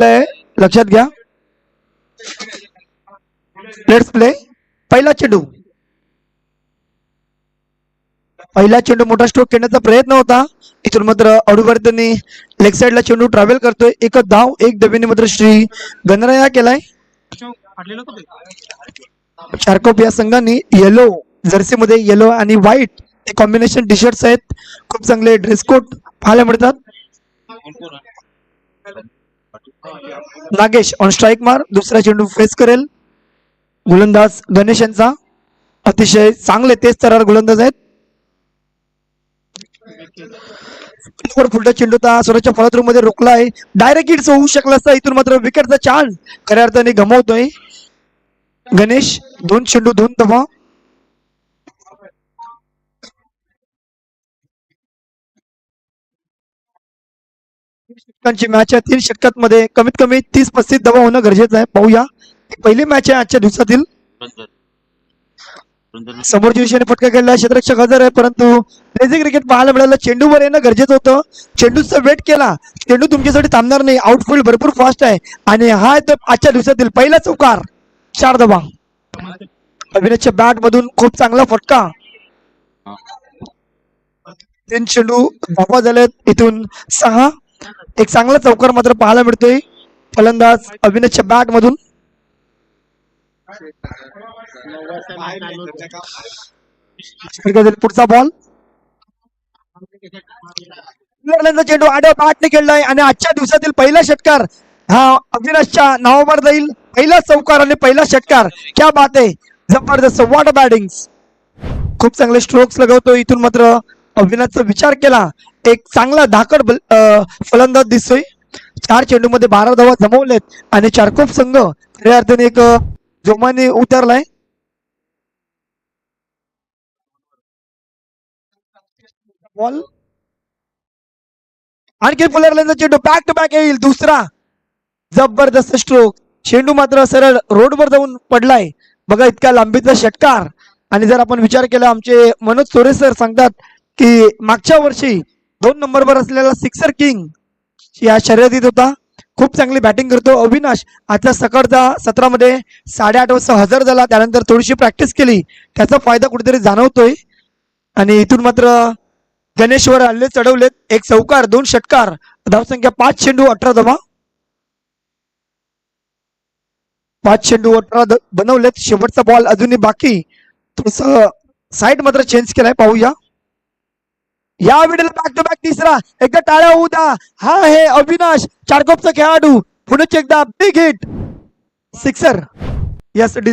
लक्षात घ्या. Let's play. पहिला चेंडू मोठा स्ट्रोक खेळण्याचा प्रयत्न होता. इथून मात्र अडूवर्धनी लेग साइडला चेंडू ट्रॅव्हल करतोय. एक धाव एक डबेने मात्र श्री गणराया केलाय. चारकोप या संघाने येलो जर्सी मध्ये येलो आणि व्हाईट हे कॉम्बिनेशन टी शर्ट्स आहेत. खूप चांगले ड्रेस कोड पाहायला मिळतात. नागेश ऑन स्ट्राईक मार. दुसरा चेंडू फेस करेल गोलंदाज गणेश यांचा. अतिशय चांगले तेज तरार गोलंदाज आहेत. फुलटा चेंडू स्वराच्या फलद्रू मध्ये रोखला आहे. डायरेक्ट हिट्स होऊ शकला असता. इथून मात्र विकेटचा चान्स खऱ्या अर्थाने गमावतोय गणेश. 2 चेंडू 2 धावा. षटकांची मॅच आहे. 3 षटकांमध्ये कमीत कमी 30-35 धावा होणं गरजेचं आहे. पाहूया. पहिली मॅच आहे आजच्या दिवसातील. समोरच्या दिशेने फटका खेळला क्षेत्ररक्षक हजर आहे, परंतु क्रेझी क्रिकेट पाहायला मिळालं. चेंडूवर येणं गरजेचं होतं. चेंडूचा वेट केला. चेंडू तुमच्यासाठी थांबणार नाही. आउटफील्ड भरपूर फास्ट आहे आणि हा आहे आजच्या दिवसातील पहिला चौकार. 4 धावा. अविनाशच्या बॅट मधून खूप चांगला फटका. 3 चेंडू धावा झालेत. इथून 6. एक चांगला चौकार मात्र पाहायला मिळतोय फलंदाज अविनाशच्या बॅट मधून. पुढचा बॉल चेंडू आडव्या बॅटने खेळलाय आणि आजच्या दिवसातील पहिला षटकार हा अविनाशच्या नावावर जाईल. पहिला चौकार आणि पहिला षटकार. क्या बात आहे. जबरदस्त वॉटर बॅटिंग. खूप चांगले स्ट्रोक्स लगवतो. इथून मात्र अविनाशचा विचार केला. एक चांगला धाकड फलंदाज दिसतोय. 4 चेंडू मध्ये 12 धावा जमवलेत आणि चारकोप संघ खऱ्या अर्थाने एक जोमाने उतरलाय. बॉल आणखी फुलरचा चेंडू बॅक टू बॅक येईल. दुसरा जबरदस्त स्ट्रोक. चेंडू मात्र सरळ रोडवर जाऊन पडलाय. बघा इतक्या लांबीचा षटकार. आणि जर आपण विचार केला आमचे मनोज सोरे सर सांगतात की मागच्या वर्षी 2 नंबरवर असलेला सिक्सर किंग या शर्यतीत होता. खूप चांगली बॅटिंग करतो अविनाश. आजच्या सकाळच्या सत्रामध्ये 8:30 वाजता हजर झाला. त्यानंतर थोडीशी प्रॅक्टिस केली. त्याचा फायदा कुठेतरी जाणवतोय. आणि इथून मात्र गणेशवर हल्ले चढवलेत. एक चौकार 2 षटकार. धावसंख्या 5 चेंडू 18 धावा. 5 चेंडू 18 बनवलेत. शेवटचा बॉल अजूनही बाकी. थोडस साईड मात्र चेंज केलाय. पाहूया. या वेळेला बॅक टू बॅक तिसरा. एकदा टाळ्या होऊ द्या. हा आहे अविनाश चारकोपचा खेळाडू. पुन्हा एकदा बिग हिट सिक्सर यासाठी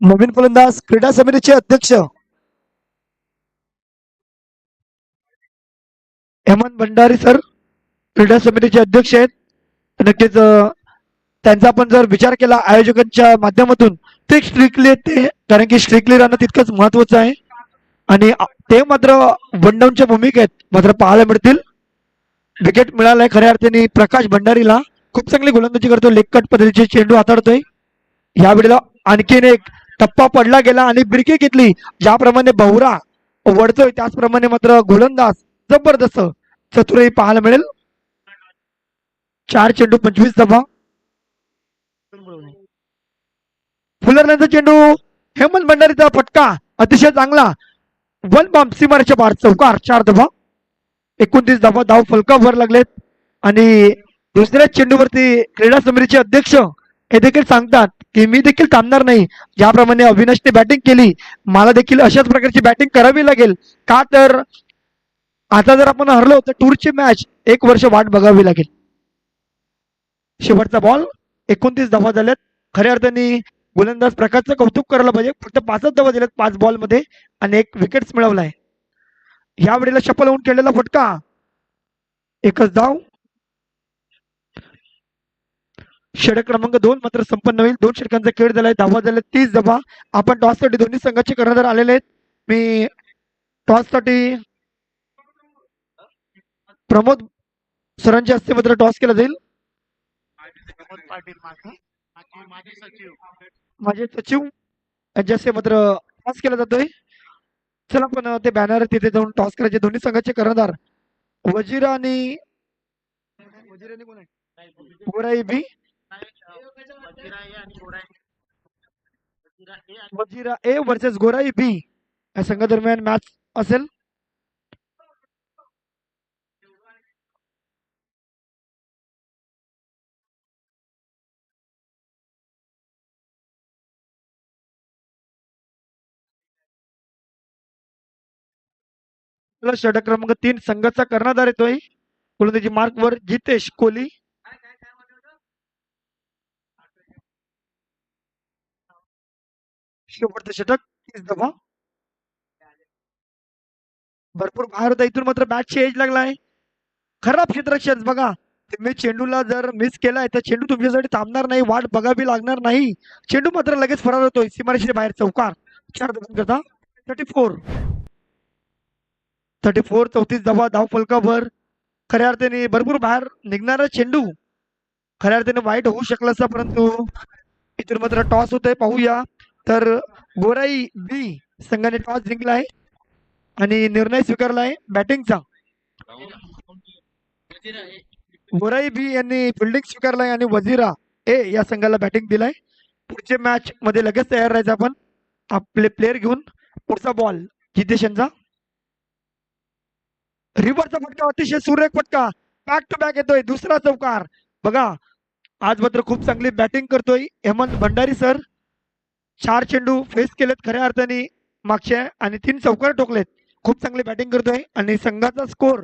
नवीन फलंदाज क्रीडा समितीचे अध्यक्ष हेमंत भंडारी सर क्रीडा समितीचे अध्यक्ष आहेत. नक्कीच त्यांचा आपण जर विचार केला आयोजकांच्या माध्यमातून ते स्ट्रिक्टली ते, कारण की स्ट्रिक्टली राहणं तितकंच महत्वाचं आहे. आणि ते मात्र वन डाऊनच्या भूमिकेत मात्र पाहायला मिळतील. विकेट मिळालाय खऱ्या अर्थाने प्रकाश भंडारीला. खूप चांगली गोलंदाजी करतो, लेग कट पद्धतीचे चेंडू हाताळतोय. यावेळेला आणखीन एक टप्पा पडला गेला आणि ब्रिकी घेतली. ज्याप्रमाणे बहुरा वळतोय त्याचप्रमाणे मात्र गोलंदाज जबरदस्त चतुरही पाहायला मिळेल. 4 चेंडू 25 धावा. फुलरल्यांचा चेंडू, हेमंत भंडारीचा फटका अतिशय चांगला. वन बॉम्ब सीमारेच्या बाहेर चौकार. 4 धावा. 29 धावा. धाव फलकावर लागलेत. आणि दुसऱ्या चेंडूवरती क्रीडा समितीचे अध्यक्ष हे देखील सांगतात की मी देखील थांबणार नाही. ज्याप्रमाणे अविनाशने बॅटिंग केली, मला देखील अशाच प्रकारची बॅटिंग करावी लागेल. का तर आता जर आपण हरलो तर टूरची मॅच 1 वर्ष वाट बघावी लागेल. शेवटचा बॉल. 29 धावा झाल्यात. खऱ्या अर्थाने गोलंदाज प्रकाशचं कौतुक करायला पाहिजे. फक्त 5च धावा दिल्यात 5 बॉल मध्ये आणि 1 विकेट्स मिळवलाय. या वेळेला शफल होऊन खेळलेला फटका. 1च धाव. षटक क्रमांक 2 मात्र संपन्न होईल. 2 षटकांचा खेळ झालाय. धावा झाल्या 30 धावा. आपण टॉस साठी दोन्ही संघाचे कर्णधार आलेले आहेत. मी टॉस साठी प्रमोद सरांच्या हस्ते मात्र टॉस केला जाईल. माझे सचिव यांच्या हस्ते मात्र टॉस केला जातोय. चला पण ते बॅनर तिथे जाऊन टॉस करायचे. दोन्ही संघाचे कर्णधार वजीरा आणि कोण आहे? गोराई बी. वजीरा ए वर्सेस गोराई बी या संघादरम्यान मॅच असेल. षटक क्रमांक 3 संघाचा कर्णधार येतोय. गोलंदाजी मार्क वर जितेश कोहली. शेवटचं षटक 30 धावा. भरपूर बाहेर होता. इथून मात्र बॅटची एज लागलाय. खराब क्षेत्ररक्षण बघा. तुम्ही चेंडूला जर मिस केलाय तर चेंडू तुमच्यासाठी थांबणार नाही, वाट बघावी लागणार नाही. चेंडू मात्र लगेच फरार होतोय सीमारेषेच्या बाहेर चौकार. 4 धावांकरता 34 34 धावा. धाव फलकावर. खऱ्या अर्थाने भरपूर बाहेर निघणारा चेंडू खऱ्या अर्थाने वाईट होऊ शकला असता, परंतु इथून मात्र टॉस होतोय. पाहूया. तर गोराई बी संघाने टॉस जिंकलाय आणि निर्णय स्वीकारलाय बॅटिंगचा. गोराई बी यांनी फिल्डिंग स्वीकारलाय आणि वजीरा ए या संघाला बॅटिंग दिलाय. पुढच्या मॅच मध्ये लगेच तयार राहायचं आपण आपले प्लेयर घेऊन. पुढचा बॉल जितेश यांचा. रिव्हरचा फटका अतिशय सुरेख फटका. बॅक टू बॅक येतोय. दुसरा चौकार. बघा आज मात्र खूप चांगली बॅटिंग करतोय हेमंत भंडारी सर. 4 चेंडू फेस केलेत खऱ्या अर्थाने मागच्या आणि 3 चौकार ठोकलेत. खूप चांगली बॅटिंग करतोय आणि संघाचा स्कोर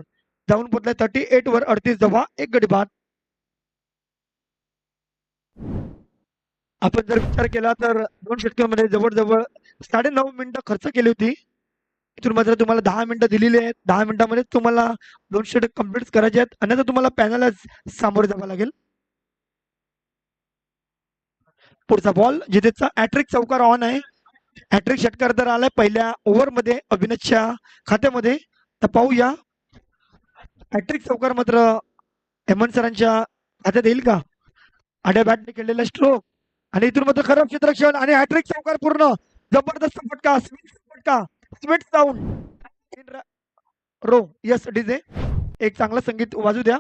जाऊन पोहोचलाय 38 वर. 38 धावा 1 गडी बाद. आपण जर विचार केला तर 2 षटकांमध्ये जवळजवळ 9.5 मिनिटं खर्च केली होती. इथून मात्र तुम्हाला 10 मिनिटं दिलेली आहेत. 10 मिनिटांमध्ये तुम्हाला 2 षटक कम्प्लीट करायचे आहेत, अन्यथा तुम्हाला पॅनलच सामोरे जावं लागेल. पुढचा बॉल जितेशचा हॅट्रिक चौकार ऑन आहे. हॅट्रिक षटकार तर आलाय पहिल्या ओव्हर मध्ये अविनाशच्या खात्यामध्ये. तर पाहूया हॅट्रिक चौकार मात्र हेमंत सरांच्या खात्यात येईल का. आड्या बॅटने केलेला स्ट्रोक आणि इथून मात्र खराब क्षेत्ररक्षण आणि हॅट्रिक चौकार पूर्ण. जबरदस्त फटका. फटका स्वीट साऊंड रो. यस डीजे एक चांगलं संगीत वाजू द्या.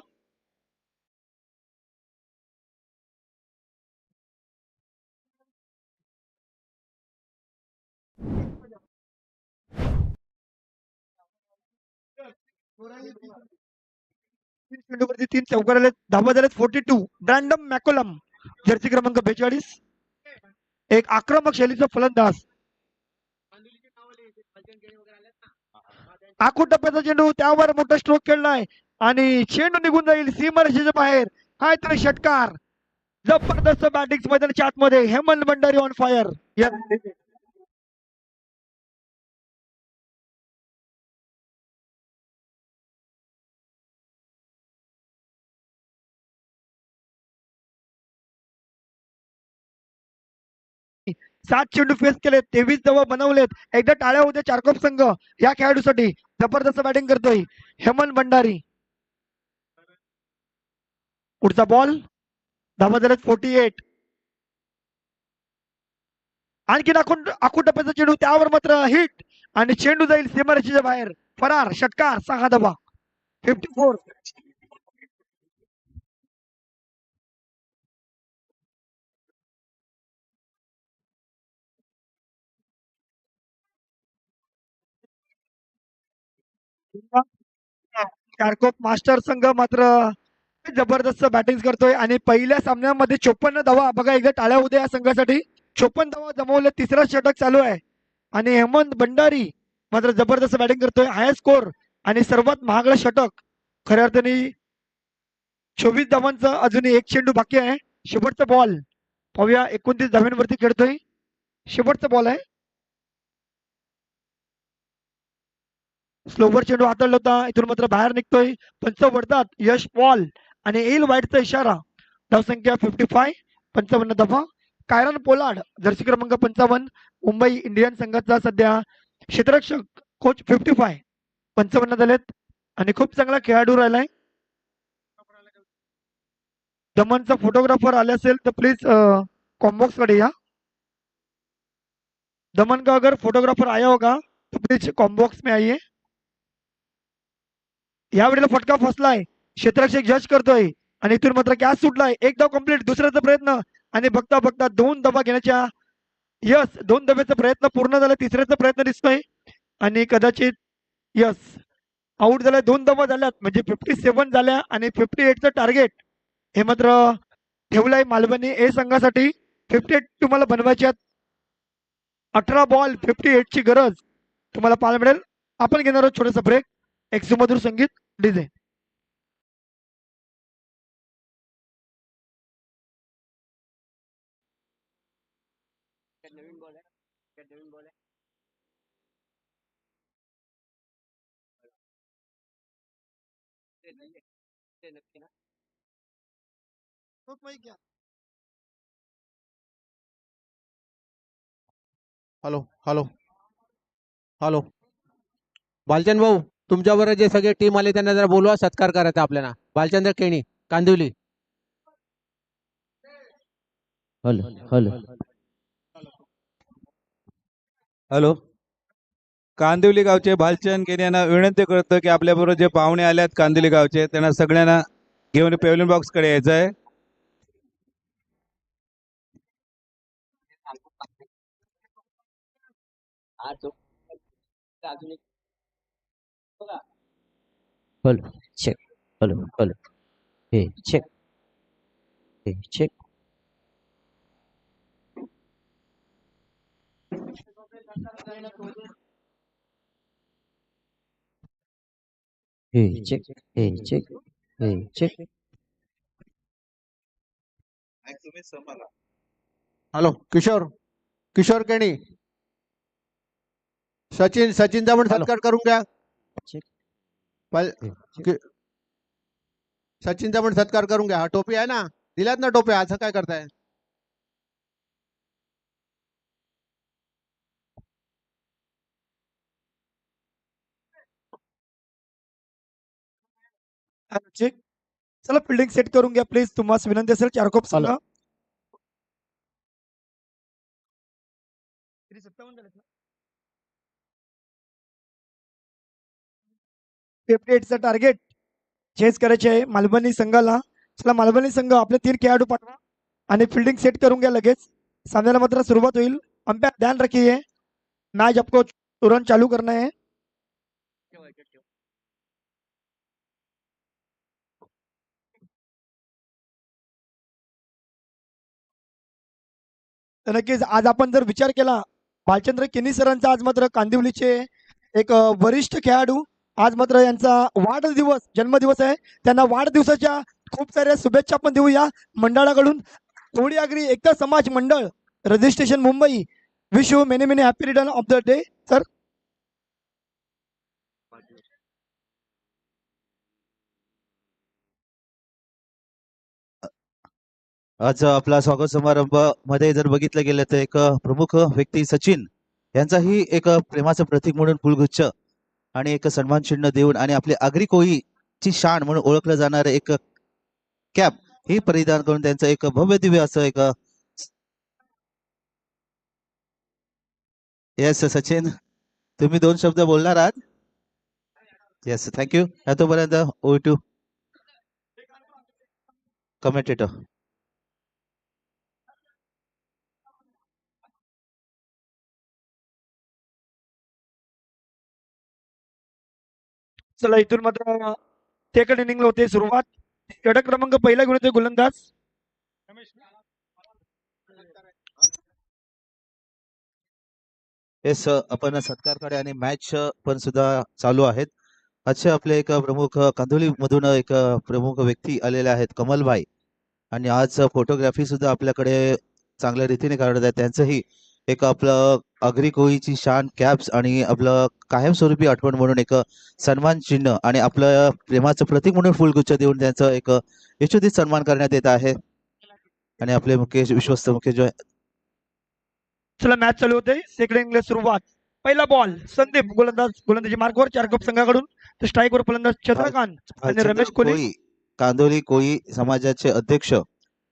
चेंडूवरती 3 चौकार आले. धावा झालेत 42. ब्रँडम मॅकोलम जर्सी क्रमांक 42. एक आक्रमक शैलीचा फलंदाज. आखूड टप्प्याचा चेंडू त्यावर मोठा स्ट्रोक खेळलाय आणि चेंडू निघून जाईल सीमारेषेच्या बाहेर. काय तरी षटकार. जबरदस्त बॅटिंग मैदानाच्या आतमध्ये हेमंत भंडारी ऑन फायर. 7 चेंडू फेस केले, 23 धावा बनवलेत. एकदा टाळ्या होत्या चारकोप संघ या खेळाडूसाठी. जबरदस्त बॅटिंग करतोय हेमंत भंडारी. पुढचा बॉल, धावा झाल्यात 48. आणखी आखून टप्प्याचा चेंडू, त्यावर मात्र हिट आणि चेंडू जाईल सीमारेषेच्या बाहेर. फरार, षटकार, 6 धावा, 54. चारकोप मास्टर संघ मात्र जबरदस्त बॅटिंग करतोय आणि पहिल्या सामन्यामध्ये 54 धावा. बघा एकदा टाळ्या होत्या या संघासाठी. 54 धावा जमवले, तिसरा षटक चालू आहे आणि हेमंत भंडारी मात्र जबरदस्त बॅटिंग करतोय. हाय स्कोर आणि सर्वात महागडं षटक खऱ्या अर्थाने. 24 धावांचा अजूनही एक चेंडू बाकी आहे. शेवटचा बॉल पाहूया, 29 धाव्यांवरती खेळतोय. शेवटचा बॉल आहे. स्लोवर चेंडू हाताळला होता, इथून मात्र बाहेर निघतोय. पंच वडतात, यश पॉल आणि येईल वाईटचा इशारा. धावसंख्या 55, 55 धावा. कायरन पोलार्ड, जर्सी क्रमांक 55, मुंबई इंडियन संघाचा सध्या क्षेत्ररक्षक, कोच 55, 55 झालेत आणि खूप चांगला खेळाडू राहिलाय. दमनचा फोटोग्राफर आले असेल तर प्लीज कॉम्बॉक्स कडे या. दमन का अगर फोटोग्राफर आया होगा तो प्लीज कॉम्बॉक्स में आइए. यावेळेला फटका फसलाय, क्षेत्ररक्षक जज करतोय आणि इथून मात्र कॅच सुटलाय. एक धाव कंप्लीट, दुसऱ्याचा प्रयत्न आणि बघता बघता 2 धावा घेण्याच्या, यस 2 धाब्याचा प्रयत्न पूर्ण झाला. तिसऱ्याचा प्रयत्न दिसतोय आणि कदाचित यस आउट झालाय. 2 धावा झाल्यात म्हणजे 57 झाल्या आणि 58चं टार्गेट हे मात्र ठेवलंय मालवणी ए संघासाठी. 58 तुम्हाला बनवायचे आहेत. 18 बॉल 58ची गरज तुम्हाला पाहायला मिळेल. आपण घेणार आहोत छोटासा ब्रेक. एक सुमधुर संगीत डीजे. नवीन बॉल आहे, नवीन बॉल आहे. ते नक्की ना. हॅलो हॅलो हॅलो, बालचंद भाऊ, तुमच्याबरोबर जे सगळे टीम आले त्यांना जरा बोलवा, सत्कार करायचा आपल्याला. Balchandra Keni, Kandivali. Hello hello hello, Kandivali गावचे भालचंद केनी यांना विनंती करतो की आपल्याबरोबर जे पाहुणे आले कांदिवली गावचे त्यांना सगळ्यांना घेऊन पेव्हलियन बॉक्स कडे यायचं आहे. हॅलो चेक, हॅलो हॅलो, हे चेक, हे चेक, हे चेक, हे चेक, हे चेक. हॅलो किशोर, किशोर केणी, सचिन, सचिनचा पण सत्कार करून घ्या. सचिनचा पण सत्कार करून घ्या. हा टोपी आहे ना, दिल्यात ना टोप्या, असं काय करताय? चला फिल्डिंग सेट करून घ्या प्लीज. तुम्हाला विनंती असेल चारकोप संघ. 58चं टार्गेट चेस करायचे आहे मालवणी संघाला. चला मालवणी संघ आपले 3 खेळाडू पाठवा आणि फिल्डिंग सेट करून घ्या लगेच. सामन्याला मात्र सुरुवात होईल. अंपायर ध्यान रखिए, मैच आपको तुरंत चालू करना है. तर नक्कीच आज आपण जर विचार केला, भालचंद्र केनी सरांचा आज मात्र कांदिवलीचे एक वरिष्ठ खेळाडू, आज मात्र यांचा वाढदिवस, जन्मदिवस आहे. त्यांना वाढदिवसाच्या खूप साऱ्या शुभेच्छा पण देऊया मंडळाकडून. कोळी आगरी एकता समाज मंडळ, registration Mumbai, wish you many many happy return of the day sir. आज आपला स्वागत समारंभ मध्ये जर बघितलं गेलं तर एक प्रमुख व्यक्ती सचिन यांचाही एक प्रेमाचं प्रतीक म्हणून फुलगुच्छ आणि एक सन्मान चिन्ह देऊन आणि आपली आगरी कोळीची शान म्हणून ओळखलं जाणारं एक कॅप ही परिधान करून त्यांचं एक भव्य दिव्य असं एक येस सचिन तुम्ही 2 शब्द बोलणार आहात येस थँक्यू तोपर्यंत ओ टू कमेंटेटर चला इथून मात्र सेकंड इनिंगला होते सुरुवात. षटक क्रमांक पहिला घेऊन येते गोलंदाज येस आपण सत्कारकडे आणि मॅच पण सुद्धा चालू आहेत. आजचे आपले एक प्रमुख कांदिवली मधून एक प्रमुख व्यक्ती आलेले आहेत कमलभाई आणि आज फोटोग्राफी सुद्धा आपल्याकडे चांगल्या रीतीने काढत आहेत. त्यांचंही एक आपलं आगरी कोळीची शान कॅप्स आणि आपलं कायमस्वरूपी आठवण म्हणून एक सन्मान चिन्ह आणि आपलं प्रेमाचं प्रतीक म्हणून फुलगुच्छ देऊन त्यांचं एक यशोचित सन्मान करण्यात येत आहे. आणि आपले मुख्य विश्वस्त मुख्य जो चला मॅच चालू होते. सेकंड इनिंगला सुरुवात. पहिला बॉल संदीप गोलंदाजी मार्कवर चारकोप संघाकडून तर स्ट्राईकवर फलंदाज चंद्रकांत आणि रमेश कोहली. कांदिवली कोळी समाजाचे अध्यक्ष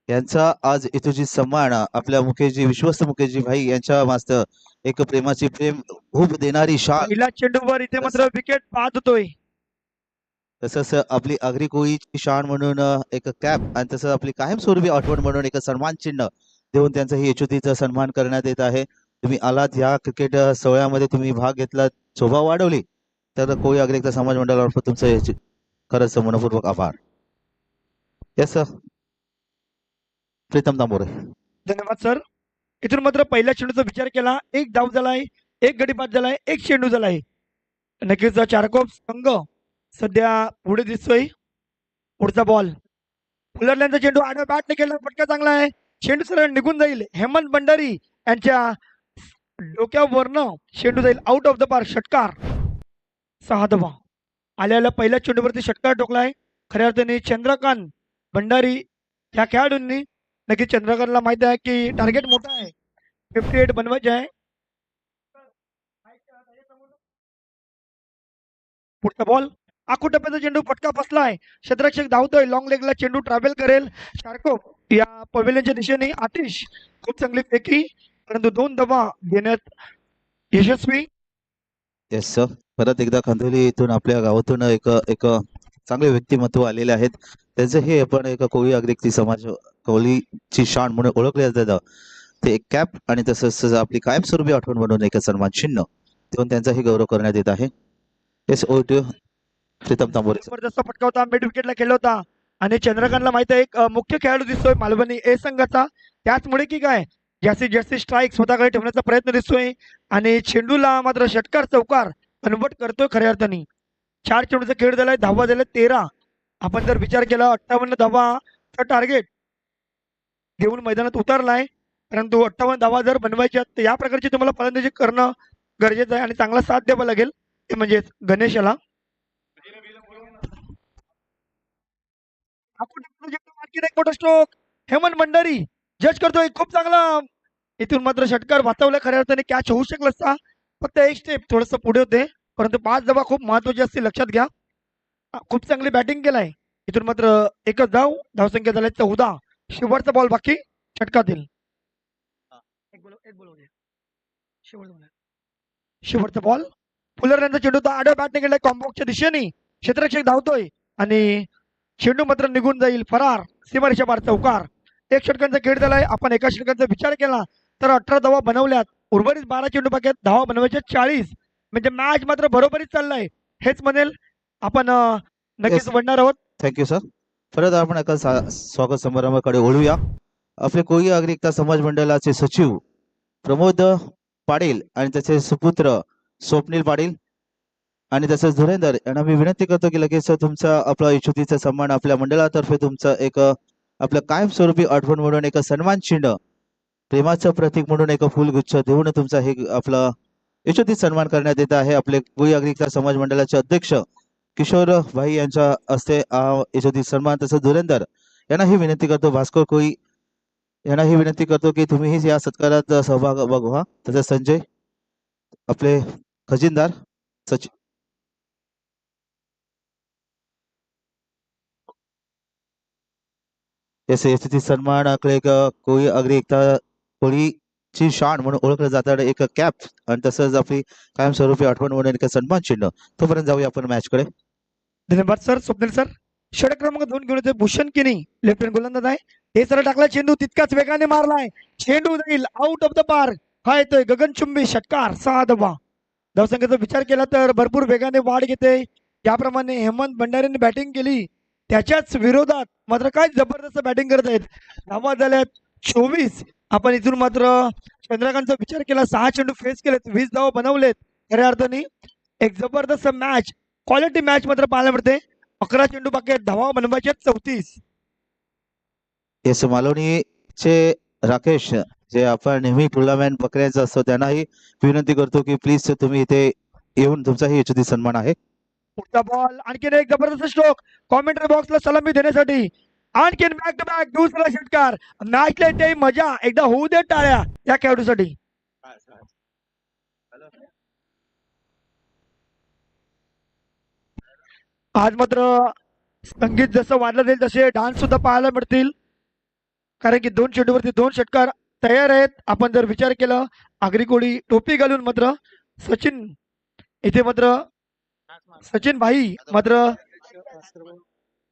यांचा आज यथोचित सन्मान आपल्या मुकेशजी विश्वस्त मुकेशजी भाई यांच्या मास्तर एक प्रेमाची प्रेम खूप देणारी शान पहिल्या चेंडूवर इथे मात्र विकेट बाद होतोय. तसंच आपली आगरी कोळीची शान म्हणून एक कॅप आणि तसंच आपली कायमस्वरूपी आठवण म्हणून एक सन्मान चिन्ह देऊन त्यांचाही यशोतीचा सन्मान करण्यात येत आहे. तुम्ही आलात या क्रिकेट सोहळ्यामध्ये तुम्ही भाग घेतलात शोभा वाढवली तर कोळी आगरी एकता समाज मंडळावर तुमचं खरंच मनपूर्वक आभार. Yes sir Pritam Tambore. धन्यवाद सर. इथून मात्र पहिल्या चेंडूचा विचार केला. एक धाव झालाय, एक गडी बाद झालाय, एक चेंडू झालाय. नक्कीच चारकोप संघ सध्या पुढे दिसतोय. पुढचा बॉल फुलरल्यांचा चेंडू आडव्या बॅटने केला. फटका चांगला आहे. चेंडू सरळ निघून जाईल. हेमंत भंडारी यांच्या डोक्यावरनं चेंडू जाईल आउट ऑफ द पार्क. षटकार 6 धावा. आल्याला पहिल्या चेंडूवरती षटकार ठोकलाय. खऱ्या अर्थाने चंद्रकांत भंडारी या खेळाडूंनी नक्कीच चंद्रकांतला माहिती आहे की टार्गेट मोठा आहे. 58 बनवायचे आहे. पुढचा बॉल आखू टप्प्याचा चेंडू फटका फसलाय. क्षेत्ररक्षक धावतोय. लॉंग लेगला चेंडू ट्रॅव्हल करेल. चारकोप या पवेलियनच्या दिशेने आतिश खूप चांगली फेकी परंतु 2 धावा घेण्यात यशस्वी. येस सर परत एकदा कांदिवली इथून आपल्या गावातून एक एक चांगले व्यक्तिमत्व आलेले आहेत. त्यांचं हे आपण एक कोळी आगरी समाज कोळीची शान म्हणून ओळखले जातं. ते एक कॅप आणि तसंच आपली कायमस्वरूपी आठवण म्हणून एक सन्मान चिन्ह देऊन त्यांचाही गौरव करण्यात येत आहे. येस ओ टू प्रीतम तांबोरे. जबरदस्त फटका होता. मिड विकेटला खेळला होता आणि चंद्रकांतला माहिती आहे एक मुख्य खेळाडू दिसतोय मालवणी ए संघाचा. त्याचमुळे की काय जास्तीत जास्त स्ट्राईक स्वतःकडे ठेवण्याचा प्रयत्न दिसतोय आणि चेंडूला मात्र षटकार चौकार कन्वर्ट करतोय खऱ्या अर्थाने. 4 चेंडूचा खेळ झालाय. धावा झाल्या 13. आपण जर विचार केला 58 धावाचा टार्गेट घेऊन मैदानात उतरलाय परंतु 58 धावा जर बनवायच्या तर या प्रकारची तुम्हाला फलंदाजी करणं गरजेचं आहे आणि चांगला साथ द्यावा लागेल. ते म्हणजे गणेशाला. एक मोठा स्ट्रोक. हेमंत भंडारी जज करतोय खूप चांगला. इथून मात्र षटकार वाचवला. खऱ्या अर्थाने कॅच होऊ शकला असता. फक्त एक स्टेप थोडस पुढे होते परंतु 5 धावा खूप महत्वाची असते लक्षात घ्या. खूप चांगली बॅटिंग केलाय. इथून मात्र एकच धावसंख्या झाल्या 14. शेवटचा बॉल बाकी षटकातील. शेवटचा बॉल फुलरल्यांचा चेंडू तर आडव्या बॅटने गेलाय कॉम्बॉक्सच्या दिशेने. क्षेत्ररक्षक धावतोय आणि चेंडू मात्र निघून जाईल. फरार. सीमारेषा पार चौकार. 1 षटकांचा खेळ झालाय. आपण एका षटकांचा विचार केला तर 18 धावा बनवल्यात. उर्वरित 12 चेंडू बाकी आहेत. धावा बनवायच्या 40. म्हणजे मॅच मात्र बरोबरीच चाललाय हेच म्हणेल. आपण नक्कीच म्हणणार आहोत. Thank you sir. परत आपण एका स्वागत समारंभाकडे वळूया. आपले कोळी आगरी एकता समाज मंडळाचे सचिव प्रमोद पाटील आणि त्याचे सुपुत्र स्वप्नील पाटील आणि तसंच धुरेंदर यांना मी विनंती करतो की लगेच तुमचा आपला यशोतीचा सन्मान आपल्या मंडळातर्फे तुमचं एक आपलं कायमस्वरूपी आठवण म्हणून एक सन्मान चिन्ह प्रेमाचं प्रतीक म्हणून एक फुलगुच्छ देऊन तुमचा हे आपला यशोतीत सन्मान करण्यात येत आहे. आपले कोळी आगरी एकता समाज मंडळाचे अध्यक्ष किशोर भाई यांच्या हस्ते यशोतीत सन्मान. तसंच धुरेंदर यांना ही विनंती करतो भास्कर कोळी यांनाही विनंती करतो की तुम्हीही या सत्कारात सहभाग व्हा. तसेच संजय आपले खजिनदार सचिन यशस्वी सन्मान कोळी अग्री एकता कोळीची शान म्हणून ओळखलं जातं एक कॅप आणि तसंच आपली कायमस्वरूपी आठवण म्हणून एक सन्मान चिन्ह. तोपर्यंत जाऊया आपण मॅच कडे. धन्यवाद सर. स्वप्नील सर षटक क्रमांक 2 घेऊन येतोय भूषण किनी. लेफ्ट गोलंदाज आहे. हे सर टाकला चेंडू तितकाच वेगाने मारलाय. चेंडू जाईल आउट ऑफ द पार्क. हा येतोय गगनचुंबी षटकार 6 धावा. धावसंख्येचा विचार केला तर भरपूर वेगाने वाढ घेते. ज्याप्रमाणे हेमंत भंडारीने बॅटिंग केली त्याच्याच विरोधात मात्र काय जबरदस्त बॅटिंग करत आहेत. धावा झाल्यात 24. आपण इथून मात्र चंद्रकांतचा विचार केला 6 चेंडू फेस केलेत 20 धावा बनवलेत. खऱ्या अर्थाने एक जबरदस्त मॅच क्वालिटी मॅच मात्र पाहायला मिळते. 11 चेंडू बाकी आहेत. धावा बनवायचे 34. येस मालवणीचे राकेश जे आपण नेहमी टुर्नामेंट बकऱ्यांचा असतो त्यांनाही विनंती करतो की प्लीज तुम्ही इथे येऊन तुमचाही यशस्वी सन्मान आहे. पुढचा बॉल आणखीन एक जबरदस्त स्ट्रोक कॉमेंट्री बॉक्सला सलामी देण्यासाठी आणखीन बॅक टू बॅक दुसरा षटकार. मॅचला येते मजा. एकदा होऊ दे टाळ्या या खेळाडूसाठी. आज मात्र संगीत जसं वाढलं जाईल तसे डान्स सुद्धा पाहायला मिळतील. कारण की 2 चेंडूवरती 2 षटकार तयार आहेत. आपण जर विचार केला आगरी कोळी टोपी घालून मात्र सचिन इथे मात्र सचिन भाई मात्र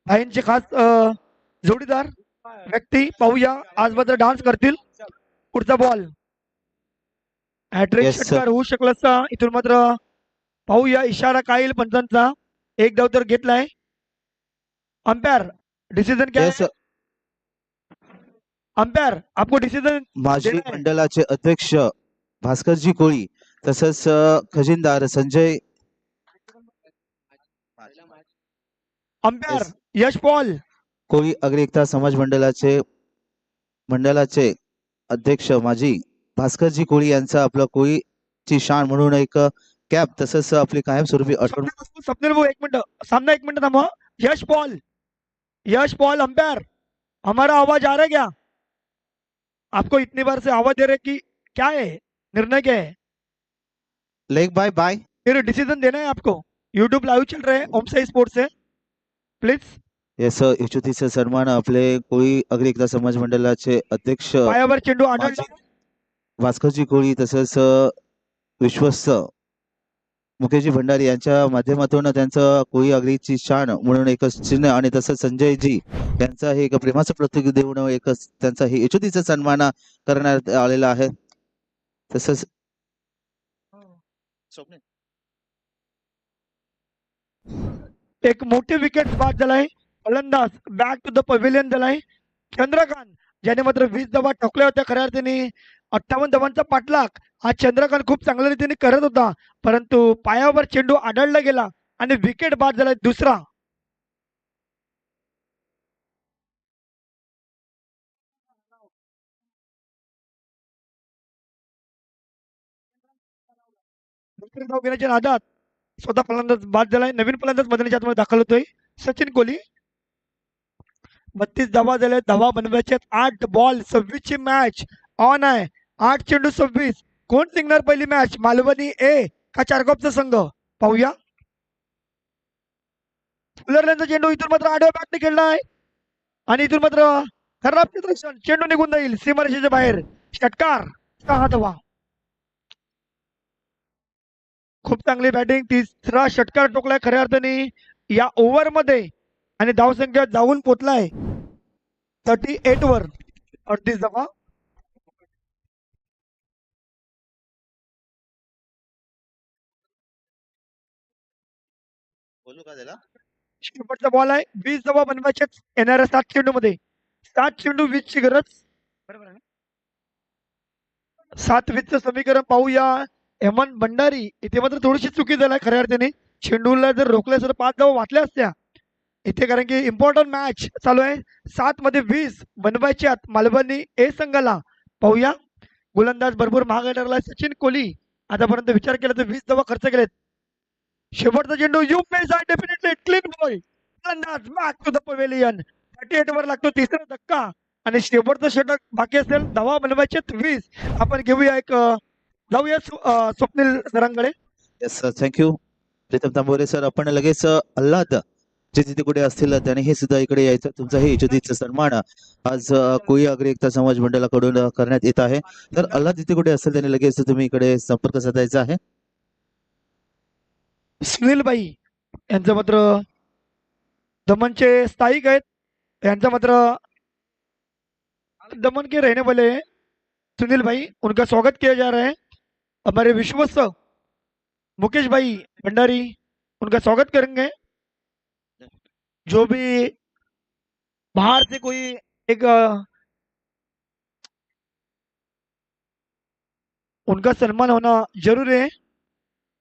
भाईंचे खास जोडीदार व्यक्ती पाहूया आज मात्र डान्स करतील. पुढचा बॉल हॅट्रिक Yes, sir. षटकार होऊ शकला असता. इथून मात्र पाहूया इशारा काय पंचांचा. एक धाव तर घेतलाय. अंपायर डिसिजन क्या येस है? अंपायर आपको डिसिजन माजी देना है. मंडळाचे अध्यक्ष भास्करजी कोळी तसंच खजिनदार संजय अंपायर Yes. यश पॉल. कोळी अग्री एकता समाज मंडळाचे अध्यक्ष माजी भास्करजी कोळी यांचा आपला कोळीची शान म्हणून एक कॅप तसंच आपली कायमस्वरूपी आठवण. स्वप्नील भाऊ 1 मिनट सामना 1 मिनट थांबा. यश पॉल अंपायर हमारा आवाज आ रहा है क्या? आपको इतनी बार से आवाज दे रहे कि क्या है निर्णय क्या है? Leg bye bye. फिर डिसीजन देना है आपको. यूट्यूब लाइव चल रहे हैं ओम साई स्पोर्ट्स से प्लीज. येस यशस्वीचा सन्मान आपले कोळी अग्री एकता समाज मंडळाचे अध्यक्ष पायावर चेंडू आढळला. माजी भास्करजी कोळी तसंच विश्वस्त मुकेशजी भंडारी यांच्या माध्यमातून त्यांचं कोळी अग्रीची शान म्हणून एक चिन्ह आणि तसंच संजयजी यांचा हे एक प्रेमाचं प्रतीक देऊन एक त्यांचा हे यशस्वीचा सन्मान करण्यात आलेला आहे. तसंच एक मोठी विकेट बाद झालाय. फलंदाज बॅक टू द पवेलियन झालाय चंद्रकांत ज्याने मात्र 20 धावा ठोकल्या होत्या. खऱ्या अर्थाने 58 धावांचा पाठलाग हा चंद्रकांत खूप चांगल्या रीतीने करत होता. परंतु पायावर चेंडू आढळला गेला आणि विकेट बाद झालाय दुसरा. दुसरी धाव घेण्याच्या नादात स्वतः फलंदाज बाद झालाय. नवीन फलंदाज मैदानाच्या आतमध्ये दाखल होतोय सचिन कोहली. 32 धावा झाल्या. धावा बनवायच्या 8 बॉल 26 ची मॅच ऑन आहे. 8 चेंडू 26. कोण जिंकणार पहिली मॅच मालवणी ए का चारकोपचा संघ पाहूया. फुलरल्यांचा चेंडू इथून मात्र आडव्या बॅटने खेळलाय आणि इथून मात्र खराब क्षेत्ररक्षण चेंडू निघून जाईल सीमारेषेच्या बाहेर. षटकार 6 धावा. खूप चांगली बॅटिंग. तिसरा षटकार टोकलाय खऱ्या अर्थाने या ओव्हर मध्ये आणि धावसंख्या जाऊन पोचलाय 38 वर. 38 धावा. शेवटचा बॉल आहे. 20 धावा बनवायच्या येणाऱ्या 7 चेंडू मध्ये. 7 चेंडू 20 ची गरज. बरोबर आहे. 7 20चं समीकरण पाहूया. हेमंत भंडारी इथे मात्र थोडीशी चुकी झालाय खऱ्या अर्थाने. चेंडूला जर रोखलं तर 5 धावा वाटल्या असत्या इथे कारण की इम्पॉर्टंट मॅच चालू आहे. 7 मध्ये 20 बनवायच्यात मालवणी ए संघाला. पाहूया गोलंदाज भरपूर महाग ठरला सचिन कोहली. आतापर्यंत विचार केला तर 20 धावा खर्च केलेत. शेवटचा चेंडू यू मेस आर डेफिनेटली क्लीन बॉल. गोलंदाज बॅक टू द पवेलियन. 38 वर लागतो तिसरा धक्का आणि शेवटचं षटक बाकी असेल. धावा बनवायचे 20. आपण घेऊया एक जाऊया स्वप्नील सरांकडे. Yes sir, thank you Pritam Tambore sir. आपण लगेच अल्लाद जे जिथे कुठे असतील त्याने हे सुद्धा इकडे यायचं. तुमचा हे इज्जतीचा सन्मान आज कोळी आगरी एकता समाज मंडळाकडून करण्यात येत आहे. तर अल्लाद जिथे कुठे असेल त्याने लगेच तुम्ही इकडे संपर्क साधायचा आहे. सुनीलबाई यांचं मात्र दमनचे स्थायिक आहेत. यांचा मात्र दमन के रहने वाले सुनील भाई, उनका स्वागत किया जा रहा है. हमारे विश्वस्त मुकेश भाई भंडारी उनका स्वागत करेंगे. जो भी बाहर से कोई एक उनका सम्मान होना जरूरी है.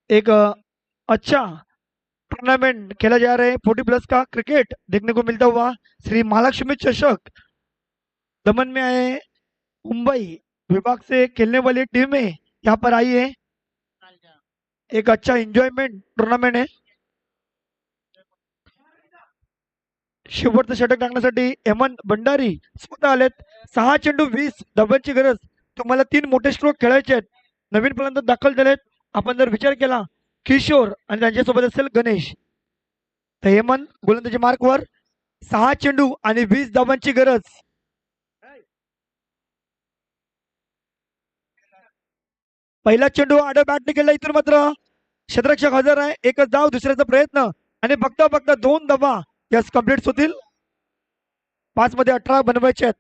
एक अच्छा टूर्नामेंट खेला जा रहा है 40+ का क्रिकेट देखने को मिलता हुआ. श्री महालक्ष्मी चषक दमन में आए मुंबई विभाग से खेलने वाली टीमें यहाँ पर आई है. एक अच्छा एंजॉयमेंट टूर्नामेंट है. शेवटचं षटक टाकण्यासाठी हेमंत भंडारी स्वतः आलेत. 6 चेंडू 20 धावांची गरज. तुम्हाला 3 मोठे स्ट्रोक खेळायचे आहेत. नवीन फलंदाज दाखल झालेत. आपण जर विचार केला किशोर आणि त्यांच्यासोबत असेल गणेश, तर हेमंत गोलंदाजी मार्कवर. 6 चेंडू आणि 20 धावांची गरज. पहिला चेंडू आडव्या बॅटने केला. इथून मात्र क्षेत्ररक्षक हजर आहे. एकच धाव, दुसऱ्याचा प्रयत्न आणि बघता बघता 2 धावा यस कंप्लीट होतील. 5 मध्ये 18 बनवायचे आहेत.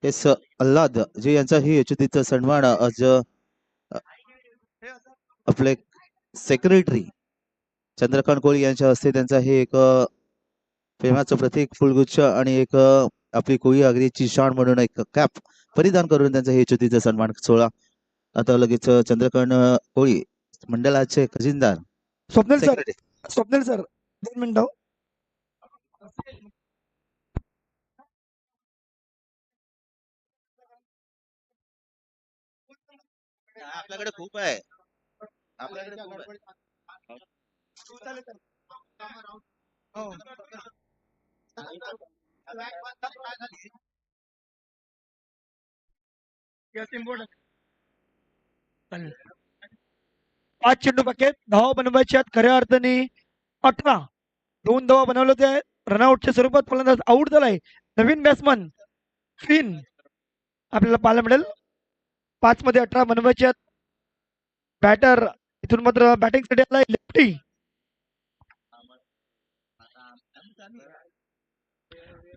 येस अल्लाद जे यांचा ही यशोदीचा सन्मान आज आपले सेक्रेटरी चंद्रकांत कोळी यांच्या हस्ते त्यांचा हे एक प्रेमाचं प्रतीक फुलगुच्छ आणि एक आपली कोळी आगरीची शान म्हणून एक कॅप परिधान करून त्यांचा हे यशोदीचा सन्मान सोहळा. आता लगेच चंद्रकांत कोळी मंडळाचे खजिनदार Swapnil sir, secretary. Swapnil sir 2 मिनिटं. आपल्याकडे खूप आहे. आपल्याकडे खूप आहे. पाच चेंडू बाकी आहेत. धावा बनवायच्या आहेत खऱ्या अर्थाने 18. 2 धावा बनवले होते. रनआउटच्या स्वरूपात फलंदाज आउट झालाय. नवीन बॅट्समन फिन आपल्याला पाहायला मिळेल. 5 मध्ये 18 बनवायचे आहेत. बॅटर इथून मात्र बॅटिंग साठी आलाय लेफ्टी.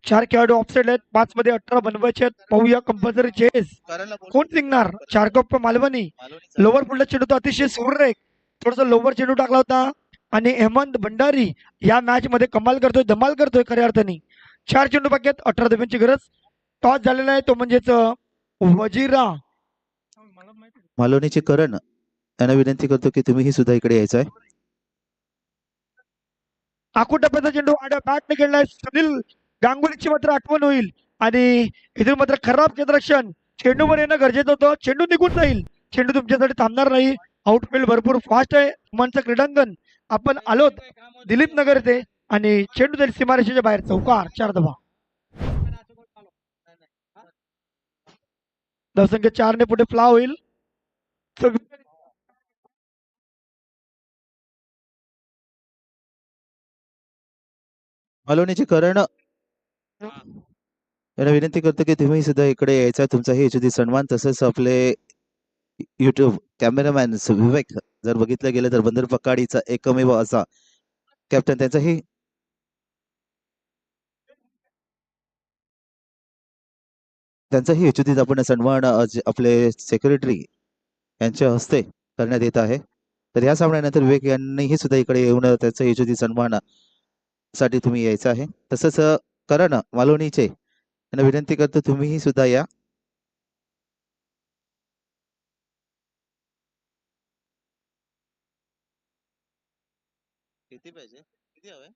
4 खेळाडू ऑफसाइड आहेत. 5 मध्ये 18 बनवायचे आहेत. पाहूया कंपल्सरी चेस कोण जिंकणार. चारकोप मालवणी. लोवर पुढला चेंडू तो अतिशय सुरेख थोडासा लोवर चेंडू टाकला होता आणि हेमंत भंडारी या मॅच मध्ये कमाल करतोय, धमाल करतोय खऱ्या अर्थाने. 4 चेंडू बाकी आहेत. 18 धावांची गरज. टॉस झालेला आहे तो म्हणजेच वजीरा. मालवणीचे करण यांना विनंती करतो की तुम्हीही सुद्धा इकडे यायचं आहे. आखूड टप्प्याचा चेंडू आड्या बॅटने खेळलाय. सुनील गांगुलीची मात्र आठवण होईल आणि इथून मात्र खराब क्षेत्ररक्षण. चेंडूवर येणं गरजेचं होतं. चेंडू निघून जाईल. चेंडू तुमच्यासाठी थांबणार नाही. आउटफील्ड भरपूर फास्ट आहे. मनचं क्रीडांगण आपण आलोत दिलीप नगर येथे आणि चेंडू जाईल सीमारेषेच्या बाहेर. चौकार. 4 धावा. धावसंख्या 4 ने पुढे फ्ला होईल. मालवणीचे करण यांना विनंती करतो की तुम्ही सुद्धा इकडे यायचा. तुमचा हे यशोदी सन्मान. तसंच आपले युट्यूब कॅमेरामॅन विवेक जर बघितलं गेलं तर बंदर पकाडीचा एकमेव असा कॅप्टन त्यांचाही यशोदीत आपण सन्मान आज आपले सेक्रेटरी यांच्या हस्ते करण्यात येत आहे. तर या सामन्यानंतर विवेक यांनीही सुद्धा इकडे येऊन त्यांचा यशोदी सन्मान साठी तुम्ही यायचं आहे. तसंच करण मालवणीचे यांना विनंती करतो तुम्हीही सुद्धा या. किती पाहिजे, किती हवे?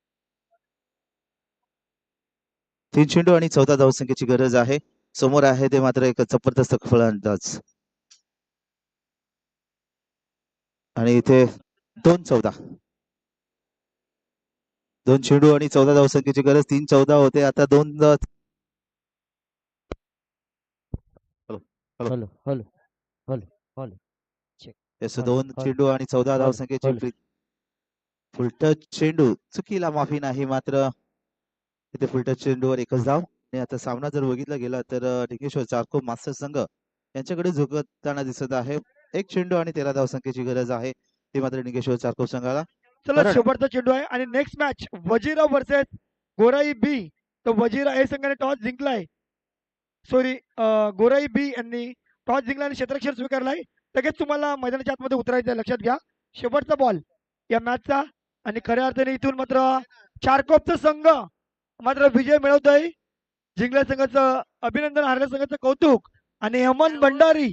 3 चेंडू आणि 14 धावसंख्येची गरज आहे. समोर आहे ते मात्र एक जबरदस्त फलंदाज आणि इथे 2-14. 2 चेंडू आणि 14 धावसंख्येची गरज. 3-14 होते. आता 2 हॅलो हॅलो येस हॅलो, दोन हॅलो, चेंडू आणि 14 हॅलो, धावसंख्येची हॅलो. फुलटच चेंडू चुकीला माफी नाही मात्र इथे फुलटच चेंडूवर एकच धाव आणि आता सामना जर बघितला गेला तर ढिंगेश्वर चारकोप मास्टर संघ यांच्याकडे झुकताना दिसत आहे. एक चेंडू आणि 13 धावसंख्येची गरज आहे ती मात्र ढिंगेश्वर चारकोप संघाला. चला कारण शेवटचा चेंडू आहे आणि नेक्स्ट मॅच वजीरा वर्सेस गोराई बी. तर वजीरा ए संघाने टॉस जिंकलाय. सॉरी, गोराई बी यांनी टॉस जिंकला आणि क्षेत्ररक्षण स्वीकारलाय. लगेच तुम्हाला मैदानाच्या आतमध्ये उतरायचं आहे, लक्षात घ्या. शेवटचा बॉल या मॅचचा आणि खऱ्या अर्थाने इथून मात्र चारकोपचा संघ मात्र विजय मिळवतोय. जिंकल्या संघाचं अभिनंदन, हारल्या संघाचं कौतुक आणि हेमंत भंडारी